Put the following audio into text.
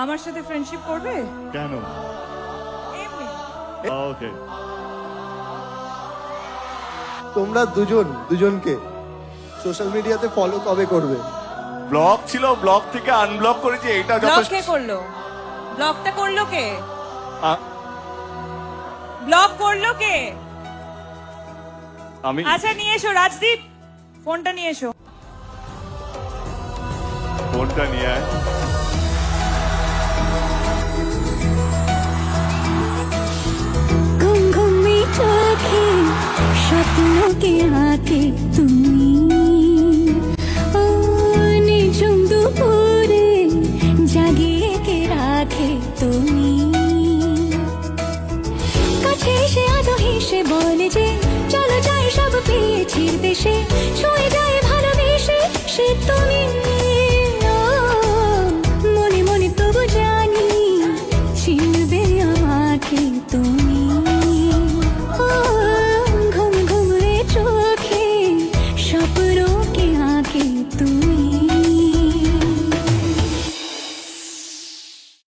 আমার সাথে ফ্রেন্ডশিপ করবে? কেন? এমনি। ওকে। তোমরা দুজনকে সোশ্যাল মিডিয়াতে ফলো কবে করবে? ব্লক ছিল, ব্লক থেকে আনব্লক করেছি, এটা ব্লক যথেষ্ট। কে করলো? ব্লকটা করলো কে? ব্লক করলো কে? আমি। আচ্ছা নিয়ে এসো রাজদীপ, ফোনটা নিয়ে এসো। ফোনটা নিয়ে আয়। ঘুম ঘুমি চোখে স্বপ্নকে আঁকে তুমি, নিঝুম দুপুরে জাগিয়ে কে রাখে তুমি। কাছে এসে আদো হেসে বলে যে চলো যাই সব পেয়েছি দেশে, ছুঁয়ে যায় ভালোবেসে সে তুমি।